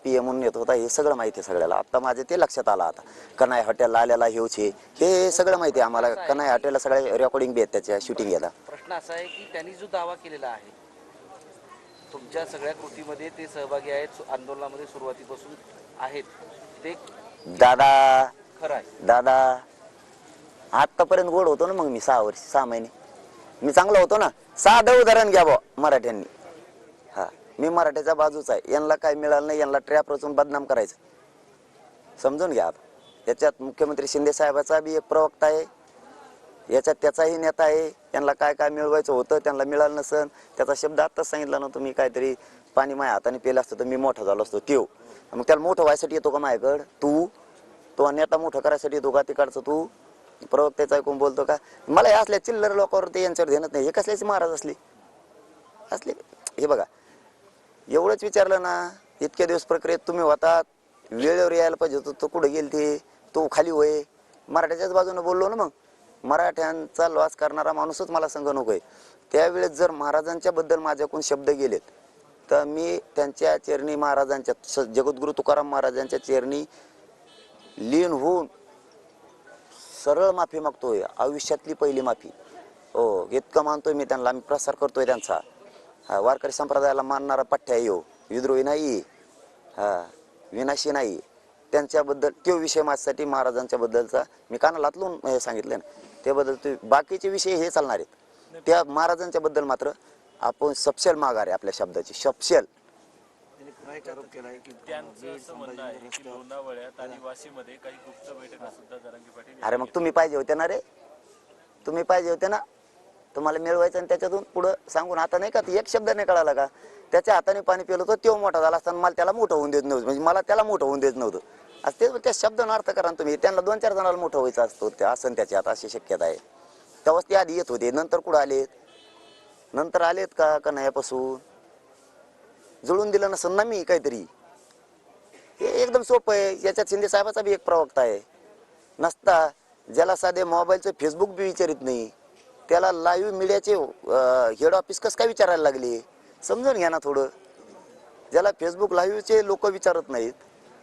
PM म्हणून येत होता हे सगळं माहिती आहे सगळ्याला. आता माझे ते लक्षात आलं आता कनाय हॉटेलला आलेला हेवचे हे सगळं माहिती आहे आम्हाला. कनाय हॉटेलला सगळ्या रेकॉर्डिंग बी आहेत त्याच्या शूटिंग याला. प्रश्न असा आहे की त्यांनी जो दावा केलेला आहे तुमच्या सगळ्या कृतीमध्ये ते सहभागी आहेत, आंदोलनामध्ये सुरुवातीपासून आहेत, ते दादा खरं आहे? दादा आतापर्यंत गोड होतो ना मग मी 6 वर्ष 6 महिने मी चांगला होतो ना. साधं उदाहरण घ्या बा मराठ्यांनी. हा मी मराठ्याच्या बाजूचा आहे. यांना काय मिळालं नाही, यांना ट्रॅप रचून बदनाम करायचं समजून घ्या. याच्यात मुख्यमंत्री शिंदे साहेबाचा बी एक प्रवक्ता आहे, याच्यात त्याचाही नेता आहे. त्यांना काय काय मिळवायचं होतं त्यांना मिळालं नसन. त्याचा शब्द आत्ताच सांगितला ना तुम्ही, काहीतरी पाणी माझ्या हाताने पेलं असतं तर मी मोठा झालो असतो. त्यो मग त्याला मोठं व्हायसाठी येतो का माझ्याकडं? तो नेता मोठं करायसाठी येतो का तिकडचं? तू प्रवक्त्याचं ऐकून बोलतो का? मला हे असल्या चिल्लर लोकांवरती यांच्यावर ध्यानच नाही. हे कसल्याचे महाराज असले हे बघा. एवढंच विचारलं ना, इतक्या दिवस प्रक्रियेत तुम्ही होता, वेळेवर यायला पाहिजे होतं. तो कुठं गेल ते तो खाली होय. मराठ्याच्याच बाजूने बोललो ना. मग मराठ्यांचा लॉस करणारा माणूसच मला संग नकोय. त्यावेळेस जर महाराजांच्या बद्दल माझ्याकडून शब्द गेलेत तर मी त्यांच्या चरणी महाराजांच्या जगद्गुरु तुकाराम महाराजांच्या चरणी लीन होऊन सरळ माफी मागतोय. आयुष्यातली पहिली माफी. हो इतकं मानतोय मी त्यांना. मी प्रसार करतोय त्यांचा. हा वारकरी संप्रदायाला मानणारा पठ्ठ्या येऊ विद्रोही नाही, हा विनाशी नाही. त्यांच्याबद्दल तो विषय माझ्यासाठी महाराजांच्या बद्दलचा मी कानाला लावून सांगितलं ना. त्याबद्दल बाकीचे विषय हे चालणार आहेत. त्या महाराजांच्या बद्दल मात्र आपण सपशेल माघार आहे आपल्या शब्दाची. सपशेल. अरे मग तुम्ही पाहिजे होते ना रे, तुम्ही पाहिजे होते ना. तुम्हाला मिळवायचं आणि त्याच्यातून पुढं सांगून. आता नाही का एक शब्द नाही कळाला का? त्याच्या हाताने पाणी पिलं होतं तो मोठा झाला असताना मला त्याला मोठं होऊन देत नव्हतं. म्हणजे मला त्याला मोठं होऊन देत नव्हतं. आज ते त्या शब्दानं अर्थ करा तुम्ही. त्यांना 2-4 जणांना मोठं व्हायचं असतो त्या असं त्याच्यात अशी शक्यता आहे. तेव्हाच ते आधी येत होते. नंतर कुठं आलेत? नंतर आलेत का नाही? जुळून दिलं नसेल ना मी काहीतरी. हे एकदम सोपं आहे. याच्यात शिंदे साहेबाचा बी एक प्रवक्ता आहे नसता. ज्याला साधे मोबाईलचं फेसबुक बी विचारित नाही त्याला लाईव्ह मीडियाचे हेड ऑफिस कसं काय विचारायला लागले? समजून घ्या ना थोडं. ज्याला फेसबुक लाईव्हचे लोक विचारत नाहीत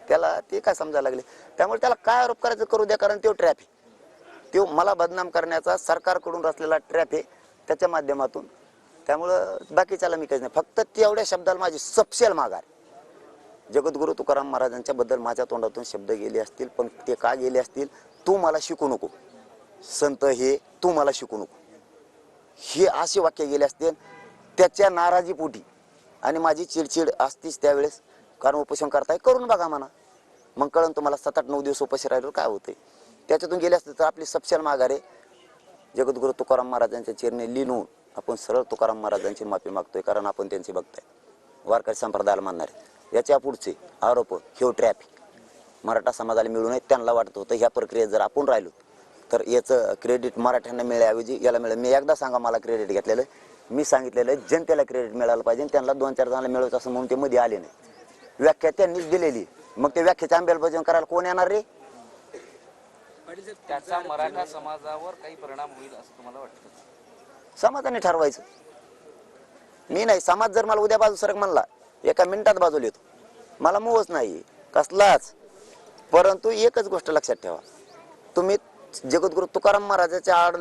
त्याला ते काय समजायला लागले? त्यामुळे त्याला काय आरोप करायचं करू द्या, कारण तो ट्रॅप आहे. तो मला बदनाम करण्याचा सरकारकडून रचलेला ट्रॅप आहे त्याच्या माध्यमातून. त्यामुळं बाकीच्याला मी काहीच नाही. फक्त तेवढ्या शब्दाला माझी सपशेल माघार. जगद्गुरु तुकाराम महाराजांच्या बद्दल माझ्या तोंडातून शब्द गेले असतील, पण ते का गेले असतील? तू मला शिकू नको संत, हे तू मला शिकू नको, हे असे वाक्य गेले असते त्याच्या नाराजीपोटी. आणि माझी चिडचिड असतीच त्यावेळेस. कारण उपोषण करताय करून बघा म्हणा, मग कळून तुम्हाला 7-8-9 दिवस उपाशी राहिलो काय होते. त्याच्यातून गेले असते तर आपली सपशेल माघार आहे. जगद्गुरु तुकाराम महाराजांच्या चरणी लीन होऊन आपण सरळ तुकाराम महाराजांची माफी मागतोय. कारण आपण त्यांची बघताय वारकरी संप्रदायाला मानणारे. याच्या पुढचे आरोप हे ट्रॅप मराठा समाजाला मिळू नये. त्यांना वाटत होतं ह्या प्रक्रियेत जर आपण राहिलो तर याचं क्रेडिट मराठ्यांना मिळण्याऐवजी याला मिळेल. मी एकदा सांगा मला क्रेडिट घेतलेलं. मी सांगितलेलं जनतेला क्रेडिट मिळालं पाहिजे. त्यांना 2-4 जणांना मिळवायचं असं म्हणून ते मध्ये आले नाही. व्याख्या त्यांनीच दिलेली. मग ते व्याख्याची अंमलबजावणी करायला कोण येणार रे? त्याचा मराठा समाजावर काही परिणाम होईल असं तुम्हाला वाटतं? समाजाने ठरवायचं. मी नाही. समाज जर मला उद्या बाजू सरक म्हणला 1 मिनिटात बाजूला येतो. मला मोहच नाही कसलाच. परंतु एकच गोष्ट लक्षात ठेवा, तुम्ही जगद्गुरु तुकाराम महाराजाच्या आड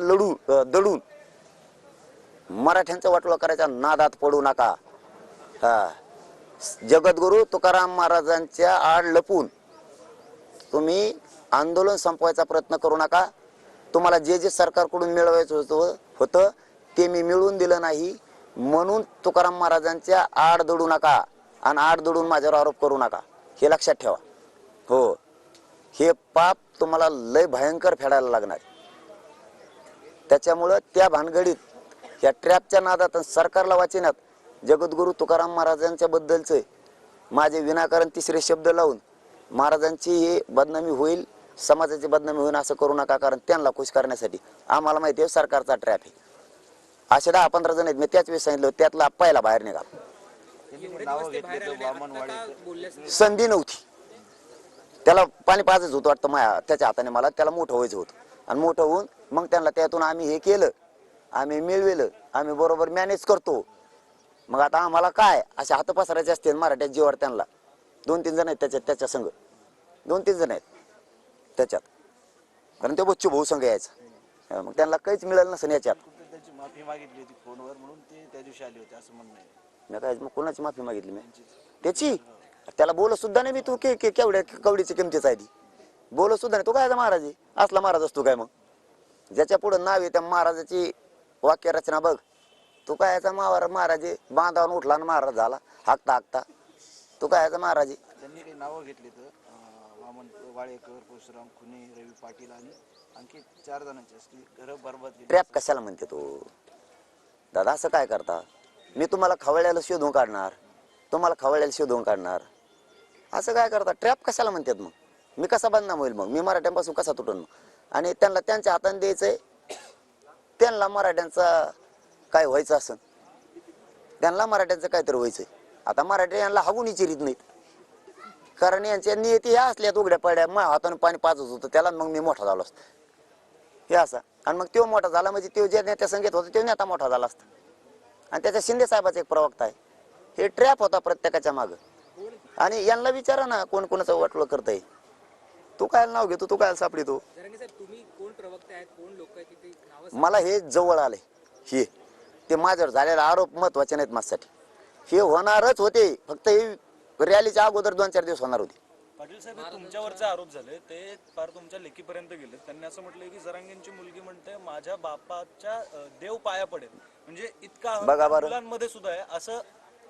दडून मराठ्यांचा वाटोळा करायच्या नादात पडू नका. हा जगद्गुरु तुकाराम महाराजांच्या आड लपून तुम्ही आंदोलन संपवायचा प्रयत्न करू नका. तुम्हाला जे जे सरकारकडून मिळवायचं होतं ते मी मिळवून दिलं नाही म्हणून तुकाराम महाराजांच्या आड दडू नका आणि आड दडून माझ्यावर आरोप करू नका. हे लक्षात ठेवा. हो हे पाप तुम्हाला लय भयंकर फेडायला लागणार. त्याच्यामुळं त्या भानगडीत या ट्रॅपच्या नादात सरकारला वाचण्यात जगद्गुरु तुकाराम महाराजांच्या बद्दलचे माझे विनाकारण तिसरे शब्द लावून महाराजांची ही बदनामी होईल, समाजाची बदनामी होईल असं करू नका. कारण त्यांना खुश करण्यासाठी आम्हाला माहिती आहे सरकारचा ट्रॅप आहे. असे 10-15 जण आहेत. मी त्याच वेळेस सांगितलं त्यातला पहिला बाहेर निघा. संधी नव्हती. त्याला पाणी पाजायचं होतं वाटतं माया त्याच्या हाताने. मला त्याला मोठं व्हायचं होतं आणि मोठं होऊन मग त्यांना त्यातून आम्ही हे केलं, आम्ही मिळविलं, आम्ही बरोबर मॅनेज करतो. मग आता आम्हाला काय असे हात पसरायचे असते मराठ्या जीवावर त्यांना. 2-3 जण आहेत त्याच्या संघ, 2-3 जण आहेत त्याच्यात, कारण ते बच्चू भाऊ संघ यायचा. मग त्यांना काहीच मिळालं नसेल याच्यात. त्याची माफी मागितली होती फोनवर म्हणून ते त्या दिवशी आले होते असं म्हणणं आहे. मी काय मग कोणाची माफी मागितली मी त्याची? त्याला बोलत सुद्धा नाही मी, तू केवढ्या कवडीची किमतीच आहे ती, बोलत सुद्धा नाही. तू काय महाराज आहे, असला महाराज असतो काय? मग ज्याच्या पुढे नाव आहे त्या महाराजाची वाक्य रचना बघ. तू काय याचा महाराज आहे, बांधावून उठला आणि महाराज झाला हाकता हाकता. तू काय याचा महाराज आहे? त्यांनी काही नावं घेतली तर वामन वाळेकर, परशुराम खुने, रवी पाटील आणि आणखी 4 जणांची असली घरं बरबाद केली. ट्रॅप कशाला म्हणते तू दादा? असं काय करता? मी तुम्हाला खवळ्याला शोधून काढणार, तुम्हाला खवळ्याला शोधून काढणार, असं काय करता? ट्रॅप कशाला म्हणतात? मग मी कसा बदनाम होईल? मग मी मराठ्यांपासून कसा तुटून? मग आणि त्यांना त्यांच्या हाताने द्यायचंय, त्यांना मराठ्यांचा काय व्हायचं असं, त्यांना मराठ्यांचं काहीतरी व्हायचंय. आता मराठी यांना हागून विचारित नाहीत, कारण यांच्या नियती ह्या असल्यात उघड्या पड्या. मग हाताने पाणी पाजत होतं त्याला, मग मी मोठा झालो असतो हे असा. आणि मग तो मोठा झाला म्हणजे तो जे नेत्या संगीत होता तो नेता मोठा झाला असता. आणि त्याच्या शिंदे साहेबाचा एक प्रवक्ता आहे. हे ट्रॅप होता प्रत्येकाच्या माग. आणि यांना विचारा ना कोण कोणाचं वाटलं करतंय. तू काय नाव घेतो, तू काय सापडी तू? तुम्ही कोण प्रवक्ते आहेत, कोण लोक आहेत ते नाव? मला हे जवळ आले, हे ते माझ्यावर झालेला आरोप महत्वाचे नाहीत माझ्यासाठी. हे होणारच होते, फक्त हे रॅलीच्या अगोदर 2-4 दिवस होणार होते. पाटील साहेब, तुमच्यावरचे आरोप झाले ते फार तुमच्या लेखीपर्यंत गेले. त्यांनी असं म्हटलंय की जरांगेंची मुलगी म्हणते माझ्या बापाच्या देव पाया पडेल, म्हणजे इतका बघा बरं. मुलांमध्ये सुद्धा आहे असं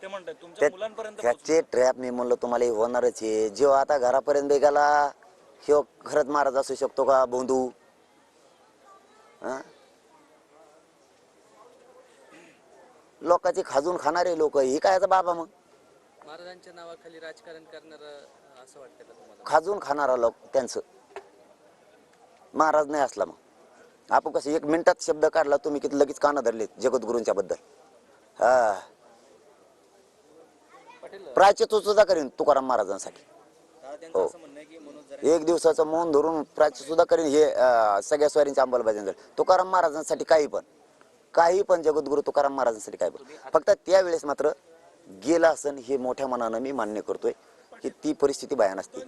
ते म्हणतात. तुमच्या मुलांपर्यंत त्याचे ट्रॅप मी म्हणलं तुम्हाला हे होणारच आहे. जेव्हा आता घरापर्यंत गेला, ह्यो खरंच महाराज असू शकतो का भोंदू? लोकांची खाजून खाणारे लोक, ही काय बाबा? मग महाराजांच्या नावाखाली राजकारण करणार असं वाटतं का तुम्हाला? खाजून खाणारा लोक त्यांचं महाराज नाही असला. मग आपण कसं 1 मिनिटात शब्द काढला, तुम्ही किती लगेच काना धरलेत जगद्गुरूंच्या बद्दल. हा प्रायचित सुद्धा करीन तुकाराम महाराजांसाठी. हो, 1 दिवसाचं मौन धरून प्रायचित सुद्धा करीन. हे सगळ्या स्वारींच्या अंमलबजावणी तुकाराम महाराजांसाठी काही पण जगद्गुरु तुकाराम महाराजांसाठी काही पण. फक्त त्यावेळेस मात्र गेला असन हे मोठ्या मनानं मी मान्य करतोय की ती परिस्थिती भयान असते.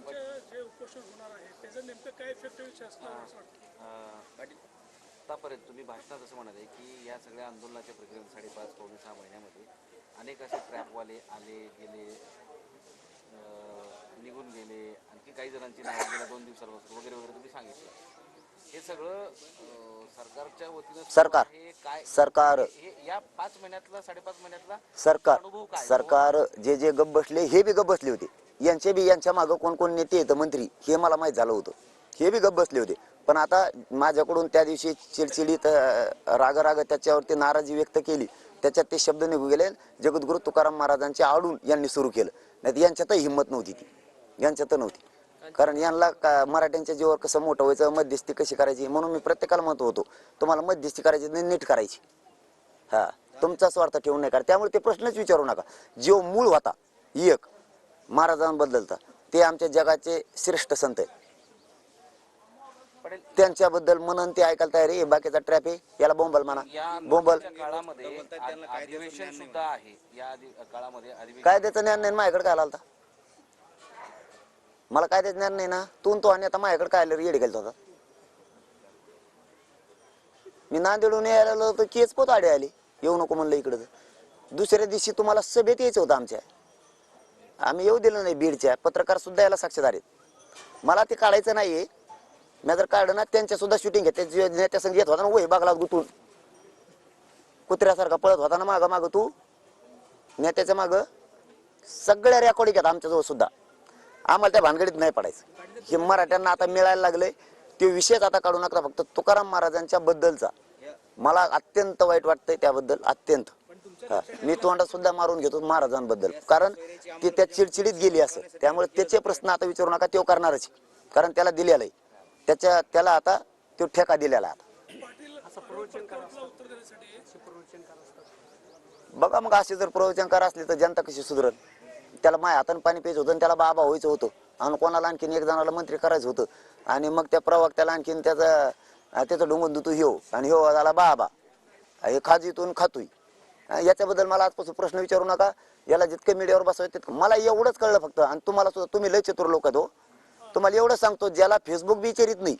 आतापर्यंत तुम्ही भाषणात असं म्हणाले की या सगळ्या आंदोलनाच्या प्रक्रियेत 5.5-6 महिन्यामध्ये अनेक असे ट्रॅपवाले आले गेले, निघून गेले, आणखी काही जणांची नावं गेल्या 2 दिवसांपासून वगैरे वगैरे तुम्ही सांगितलं. हे सगळं सरकारच्या वतीनं सरकार हे काय सरकार हे या 5 महिन्यातला 5.5 महिन्यातला सरकार अनुभव काय? सरकार जे गप बसले हे बी गप बसले होते. यांच्या मागं कोण कोण नेते येतं मंत्री हे मला माहीत झालं होतं. हे बी गप बसले होते. पण आता माझ्याकडून त्या दिवशी चिडचिडीत राग त्याच्यावरती नाराजी व्यक्त केली, त्याच्यात ते शब्द निघून गेले. जगद्गुरु तुकाराम महाराजांच्या आडून यांनी सुरू केलं. नाही यांच्यातही हिंमत नव्हती, ती यांच्यात नव्हती. कारण यांना मराठ्यांच्या जीवावर कसं मोठं व्हायचं, मध्यस्थी कशी करायची, म्हणून मी प्रत्येकाला म्हणत होतो तुम्हाला मध्यस्थी करायची नाही, नीट करायची. हा, तुमचा स्वार्थ ठेवून नाही करा. त्यामुळे ते प्रश्नच विचारू नका. जो मूळ होता एक महाराजांबद्दलचा, ते आमच्या जगाचे श्रेष्ठ संत आहेत. त्यांच्याबद्दल म्हणून ते ऐकायला तयार आहे. बाकीचा ट्रॅप आहे, याला बोंबल म्हणा, बोंबल. काळामध्ये अधिवेशन सुद्धा आहे. या काळामध्ये अधिवेशन कायद्याचं ज्ञान नाही माझ्याकडे काय आलता? मला कायद्याचं ज्ञान नाही ना. तो आणि आता माझ्याकडे काय आलं येडे गेलता होता. मी नांदेडून यायला तर केच पोत आडे आली, येऊ नको म्हणलं इकडं. दुसऱ्या दिवशी तुम्हाला सभेत यायचं होतं आमच्या, आम्ही येऊ दिलं नाही. बीडच्या पत्रकार सुद्धा याला साक्षीदार आहेत. मला ते काढायचं नाहीये. मी जर काढलं ना त्यांच्या सुद्धा शूटिंग घेते. नेत्या संग येत होता ना वही बागलात गुतून कुत्र्यासारखा पळत होता ना माग तू नेत्याच्या माग. सगळ्या रेकॉर्डिंग घेतात आमच्याजवळ सुद्धा. आम्हाला त्या भानगडीत नाही पडायचं. हे मराठ्यांना आता मिळायला लागलंय. ते विषयच आता काढू नका. फक्त तुकाराम महाराजांच्या बद्दलचा मला अत्यंत वाईट वाटतंय, त्याबद्दल अत्यंत. मी तोंडात सुद्धा मारून घेतो महाराजांबद्दल, कारण ती त्या चिडचिडीत गेली असं. त्यामुळे त्याचे प्रश्न आता विचारू नका, तो करणारच, कारण त्याला दिलेलं आहे. त्याला आता तो ठेका दिलेला आहे. बघा मग असे जर प्रवचनकार असले तर जनता कशी सुधरल? त्याला माझ्या हाताने पाणी प्यायचं होतं, त्याला बाबा व्हायचं होतं, आणि कोणाला आणखीन 1 जणाला मंत्री करायचं होतं. आणि मग त्या प्रवक्त्याला आणखीन त्याचं डोंगून दुतू ह्यो, आणि ह्यो झाला बाबा, हे खाजीतून खातोय. याच्याबद्दल मला आजपासून प्रश्न विचारू नका. याला जितकं मीडियावर बसवायचं तितकं. मला एवढंच कळलं फक्त, आणि तुम्हाला सुद्धा, तुम्ही लय चतुर लोक आहेत हो. तुम्हाला एवढं सांगतो, ज्याला फेसबुक बी विचारित नाही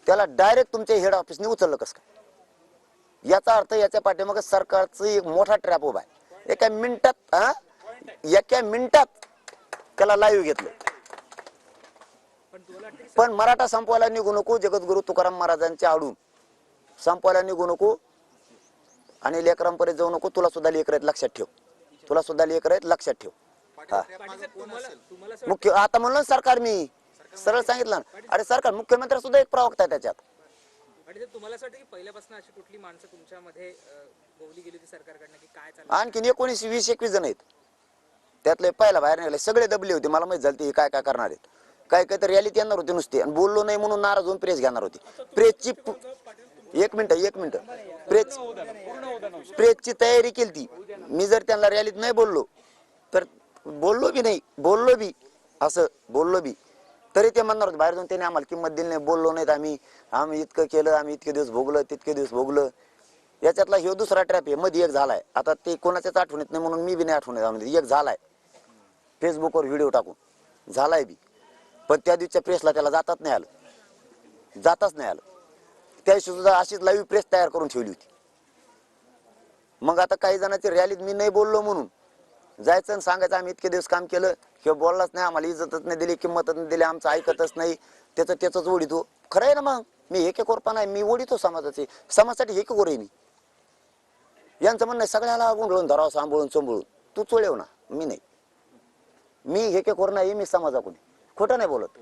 त्याला डायरेक्ट तुमच्या हेड ऑफिसने उचललं कसं काय? याचा अर्थ याच्या पाठीमागे सरकारचं एक मोठा ट्रॅप उभा आहे. एका मिनिटात त्याला लाईव्ह घेतलं. पण मराठा संपवायला निघू नको, जगद्गुरु तुकाराम महाराजांच्या आडून संपवायला निघू नको आणि लेकरांपर्यंत जाऊ नको. तुला सुद्धा लेकर आहेत लक्षात ठेव, तुला सुद्धा लेकर आहेत लक्षात ठेव. हा. मुख्य आता म्हणलं सरकार, मी सरळ सांगितलं ना. अरे सरकार, मुख्यमंत्री सुद्धा एक प्रवक्ता आहे त्याच्यात. तुम्हाला असं वाटतं की पहिल्यापासून अशी कुठली माणसं तुमच्यामध्ये गोवली गेली होती सरकारकडनं की काय चाललं? आणखीन 19, 20, 21 जण आहेत त्यातले. पहिला बाहेर निघाले, सगळे दबले होते. मला माहित झालं ते काय काय करणार आहेत. काय काय तर रॅलीत येणार होते नुसते, आणि बोललो नाही म्हणून नाराज होऊन प्रेस घेणार होती. प्रेसची एक मिनिट प्रेसची तयारी केली ती. मी जर त्यांना रॅलीत नाही बोललो तर बोललो बी तरी ते म्हणणार होते बाहेर जाऊन, त्याने आम्हाला किंमत दिली नाही, बोललो नाहीत आम्ही इतकं केलं, आम्ही इतके दिवस भोगलं, तितके दिवस भोगलं. याच्यातला हे दुसरा ट्रॅप आहे. मध्ये एक झालाय, आता ते कोणाच्याच आठवणीत नाही म्हणून मी बी नाही आठवणीत. एक झालाय फेसबुकवर व्हिडिओ टाकून, झालाय बी. पण त्या दिवसच्या प्रेसला त्याला जाताच नाही आलं. त्याशी सुद्धा अशीच लाईव्ह प्रेस तयार करून ठेवली होती. मग आता काही जणांची रॅलीत मी नाही बोललो म्हणून जायचं आणि सांगायचं आम्ही इतके दिवस काम केलं, हे बोललाच नाही, आम्हाला इज्जतच नाही दिली, किंमतच नाही दिली, आमचं ऐकतच नाही, त्याच ओढितो. खरं आहे ना. मग मी हेकेखोरपणा आहे, मी ओढितो समाजासाठी हेकेखोर आहे मी. यांचं म्हणणं आहे सगळ्याला गुंडळून धरावं, सांभाळून तू चोळेव ना, मी नाही. मी हेकेखोर नाही, मी समाजाकडून खोटं नाही बोलत.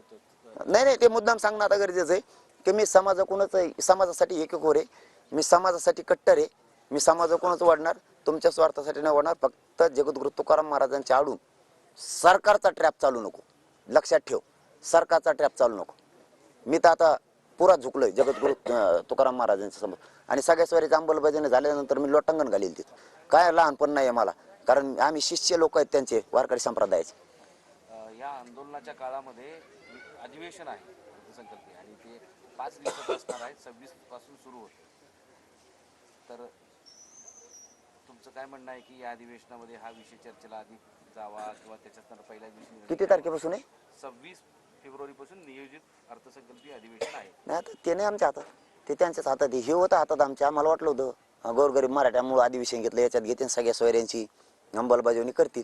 नाही ते मुद्दाम सांगणं आता गरजेचं आहे की मी समाजाकडूनच आहे, समाजासाठी हेकेखोर आहे, मी समाजासाठी कट्टर आहे, मी समाजाकडूनच वाढणार, तुमच्या स्वार्थासाठी नाही वाढणार. फक्त जगद्गुरु तुकाराम महाराजांच्या आडून सरकारचा ट्रॅप चालू नको. लक्षात ठेव, सरकारचा ट्रॅप चालू नको. मी तर आता पुरा झुकलोय जगद्गुरु तुकाराम महाराजांच्या समोर. आणि सगळ्या स्वारीची अंमलबजावणी झाल्यानंतर मी लोटांगण घालील तिथं. काय लहानपण नाही मला, कारण आम्ही शिष्य लोक आहेत त्यांचे, वारकरी संप्रदायाचे. या आंदोलनाच्या काळामध्ये अधिवेशन आहे अर्थसंकल्पीय, आणि ते 5 दिवसात असणार आहे. 26 पासून सुरू होते. तर तुमचं काय म्हणणं आहे की या अधिवेशनामध्ये हा विषय चर्चेला आधी जावा, किंवा त्याच्यात पहिल्या दिवशी किती तारखेपासून आहे? 26 फेब्रुवारीपासून नियोजित अर्थसंकल्पीय अधिवेशन आहे. नाही, आता ते नाही आमच्या हातात, ते त्यांच्याच हातात आहे. हे होतं हातात आमच्या. आम्हाला वाटलं होतं गोरगरीब मराठ्यामुळे अधिवेशन घेतलं, याच्यात घेतील सगळ्या सोयऱ्यांची अंमलबजावणी करतील,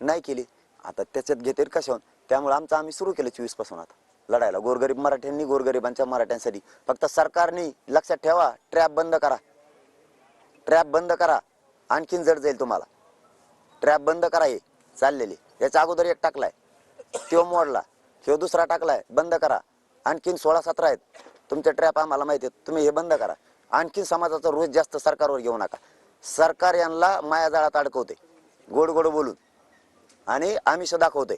नाही केली. आता त्याच्यात घेतील कशावर, त्यामुळे आम्ही सुरू केलं 24 पासून आता लढायला गोरगरीब मराठ्यांनी, गोरगरिबांच्या मराठ्यांसाठी. फक्त सरकारने लक्षात ठेवा, ट्रॅप बंद करा, आणखीन जड जाईल तुम्हाला. ट्रॅप बंद करा. हे चाललेले याच्या अगोदर एक टाकलाय, तो मोडला, तो दुसरा टाकलाय, बंद करा. आणखीन 16-17 आहेत तुमचे ट्रॅप, आम्हाला माहिती आहे. तुम्ही हे बंद करा. आणखीन समाजाचा रोज जास्त सरकारवर घेऊ नका. सरकार यांना मायाजाळात अडकवते गोड बोलून, आणि आमिष दाखवते,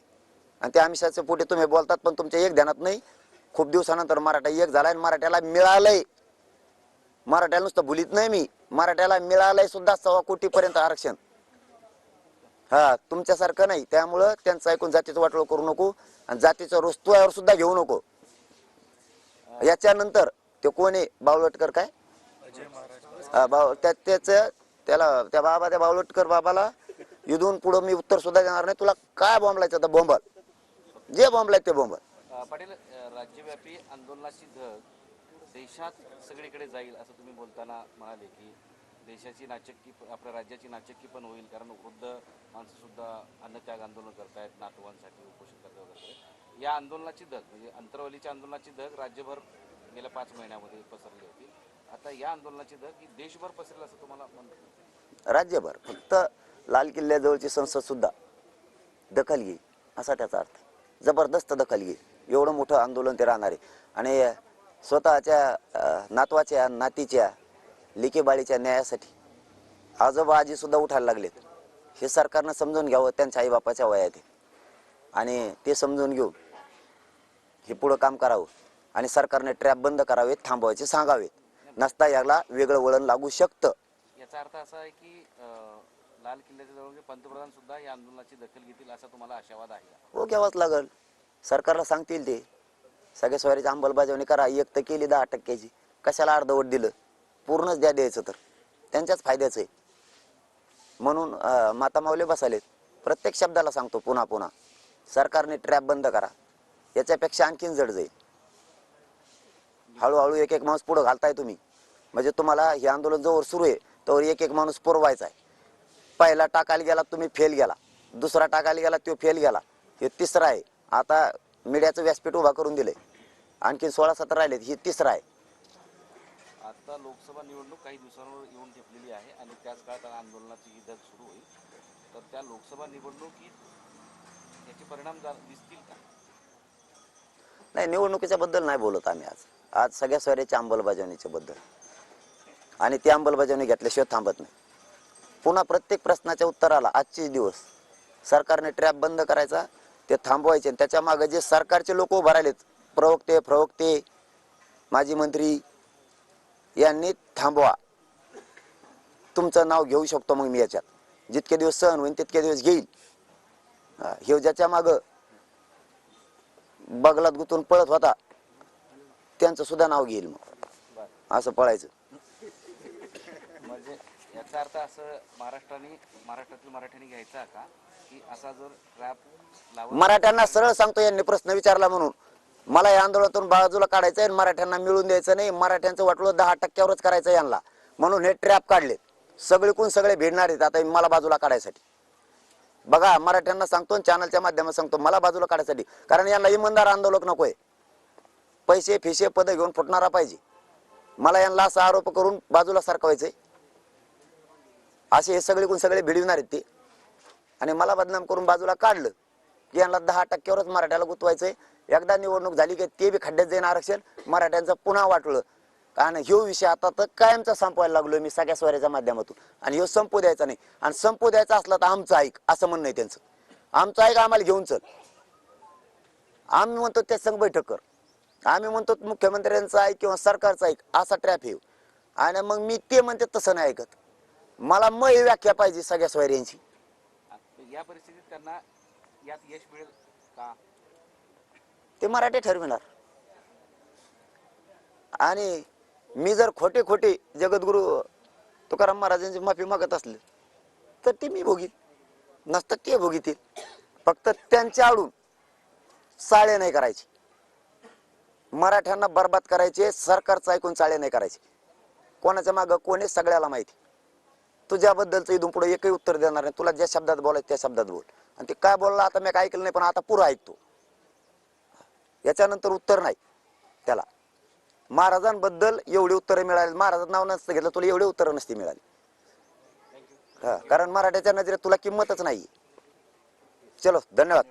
आणि त्या आमिषाच्या पोटी तुम्ही बोलतात, पण तुमच्या एक ध्यानात नाही. खूप दिवसानंतर मराठा एक झालाय, मराठ्याला मिळालंय. मराठ्याला नुसतं भुलीत नाही मी, मराठ्याला मिळालंय सुद्धा 1.25 कोटीपर्यंत आरक्षण. हा, तुमच्यासारखं नाही. त्यामुळं त्यांचं ऐकून जातीचं वाटोळ करू नको, आणि जातीचं रोस्तुयावर सुद्धा घेऊ नको. याच्यानंतर ते कोण आहे बावलटकर, काय त्या बावलटकर बाबाला इथून पुढं मी उत्तर सुद्धा देणार नाही. तुला काय बॉम्बलायचं तर बॉम्बल, जे बॉम्बलाय ते बॉम्बल. पाटील, राज्यव्यापी आंदोलनाची धग देशात सगळीकडे जाईल असं तुम्ही बोलताना म्हणाले की देशाची नाचक्की, आपल्या राज्याची नाचक्की पण होईल, कारण वृद्ध माणसं सुद्धा अन्नत्याग आंदोलन करतायत, नातवांसाठी उपोषण करतायत वगैरे. या आंदोलनाची धग, म्हणजे अंतरवलीच्या आंदोलनाची धग राज्यभर गेल्या 5 महिन्यामध्ये पसरली होती. आता या आंदोलनाची धग ही देशभर पसरेल असं तुम्हाला म्हणतो? राज्यभर, फक्त लाल किल्ल्याजवळची संसद सुद्धा दखल घेईल असा त्याचा अर्थ. जबरदस्त दखल घेईल. एवढं मोठं आंदोलन ते राहणार आहे. आणि स्वतःच्या नातवाच्या, नातीच्या, लेकीबाळीच्या न्यायासाठी आजोबा आजी सुद्धा उठायला लागलेत. हे सरकारनं समजून घ्यावं, त्यांच्या आईबापाच्या वयात आहे, आणि ते समजून घेऊन हे पुढं काम करावं. आणि सरकारने ट्रॅप बंद करावेत, थांबवायचे सांगावेत, नसता याला वेगळं वळण लागू शकतं. याचा अर्थ असा आहे की लाल किल्ल्याच्या जवळ पंतप्रधान सुद्धा या आंदोलनाची दखल घेतील असा तुम्हाला आशावाद आहे? हो, घ्यावाच लागल. सरकारला सांगतील ते सगळ्या स्वारीची अंमलबजावणी करा. 1 तर केली 10%ची, कशाला अर्धवट दिलं? पूर्णच द्यायचं तर त्यांच्याच फायद्याचं आहे. म्हणून माता माऊली बसालेत. प्रत्येक शब्दाला सांगतो पुन्हा पुन्हा, सरकारने ट्रॅप बंद करा. याच्यापेक्षा आणखीन जड जाईल. हळूहळू एक एक माणूस पुढं घालताय तुम्ही. म्हणजे तुम्हाला हे आंदोलन जोवर सुरू आहे तोवर एक एक माणूस पुरवायचा आहे. पहिला टाकायला गेला तुम्ही फेल गेला, दुसरा टाकायला गेला तो फेल गेला, हे तिसरा आहे. आता मीडियाचं व्यासपीठ उभा करून दिले, आणखीन 16-17 राहिलेत, ही तिसरा आहे. आता लोकसभा निवडणूक काही दिवसांवर येऊन ठेपलेली आहे आणि त्याच काळात आंदोलनाची ही धग सुरू होईल. तर त्या लोकसभा निवडणुकीत याचे परिणाम दिसतील का? नाही, निवडणुकीच्या बद्दल नाही बोलत आम्ही आज सगळ्या सोयऱ्याच्या अंमलबजावणीच्या बद्दल. आणि ती अंमलबजावणी घेतल्याशिवाय थांबत नाही. पुन्हा प्रत्येक प्रश्नाच्या उत्तराला आजचे दिवस सरकारने ट्रॅप बंद करायचा, ते थांबवायचे. आणि त्याच्या मागे जे सरकारचे लोक उभा राहिलेत, प्रवक्ते, माजी मंत्री, यांनी थांबवा. तुमचं नाव घेऊ शकतो मग मी याच्यात. जितके दिवस सहन होईल तितके दिवस घेईल. हे ज्याच्या मागं बगलात गुतून पळत होता त्यांचं सुद्धा नाव घेईल. मग असं पळायचं. म्हणजे याचा अर्थ असं महाराष्ट्रातील मराठ्यांनी घ्यायचा का, की असा जर ट्रॅप लावून मराठ्यांना सरळ सांगतो, यांनी प्रश्न विचारला म्हणून मला या आंदोलनातून बाजूला काढायचं आहे, मराठ्यांना मिळून द्यायचं नाही, मराठ्यांचं वाटलं 10%वरच करायचं यांना, म्हणून हे ट्रॅप काढले. सगळीकून सगळे भिडणार आहेत आता मला बाजूला काढायसाठी. बघा, मराठ्यांना सांगतो, चॅनलच्या माध्यमात सांगतो, मला बाजूला काढायसाठी. कारण यांना इमानदार आंदोलक नकोय, पैसे फिशे पद घेऊन फुटणारा पाहिजे. मला यांना असा आरोप करून बाजूला सरकवायचंय, असे हे सगळीकून सगळे भिडविणार आहेत ते. आणि मला बदनाम करून बाजूला काढलं की यांना 10%वरच मराठ्याला गुंतवायचंय. एकदा निवडणूक झाली की ते बी खड्ड्यात जाईन आरक्षण, मराठ्यांचं पुन्हा वाटलं. कारण ह्यो विषय आता तर कायमचा संपवायला लागलोय मी सगळ्या स्वराच्या माध्यमातून. आणि ह्यो संपू द्यायचा नाही. आणि संपू द्यायचा असला तर आमचं ऐक, असं म्हणणं आहे त्यांचं. आमचं ऐक, आम्हाला घेऊन चल. आम्ही म्हणतो त्या संघ बैठक कर. आम्ही म्हणतो मुख्यमंत्र्यांचं ऐक किंवा सरकारचं ऐक, असा ट्रॅप येऊ. आणि मग मी ते म्हणते तसं नाही ऐकत. मला ही व्याख्या पाहिजे सगळ्या स्वैर्यांची. या परिस्थितीत त्यांना यात यश मिळेल का, ते मराठी ठरविणार. आणि मी जर खोटे जगद्गुरु तुकाराम महाराजांची माफी मागत असले तर ते मी भोगील, नसतं ते भोगीतील. फक्त त्यांच्या आडून चाळे नाही करायचे, मराठ्यांना बरबाद करायचे, सरकारचं ऐकून चाळे नाही करायचे. कोणाच्या मागं कोणी सगळ्याला माहिती. तुझ्याबद्दलचं इथून पुढे एकही उत्तर देणार नाही. तुला ज्या शब्दात बोलायचं त्या शब्दात बोल. आणि ते काय बोलला आता मी काय ऐकलं नाही, पण आता पुरं ऐकतो. याच्यानंतर उत्तर नाही त्याला. महाराजांबद्दल एवढी उत्तरं मिळाली, महाराजांचं नाव नसतं घेतलं तुला एवढी उत्तरं नसती मिळाली. कारण मराठ्याच्या नजरेत तुला किंमतच नाही. चलो, धन्यवाद.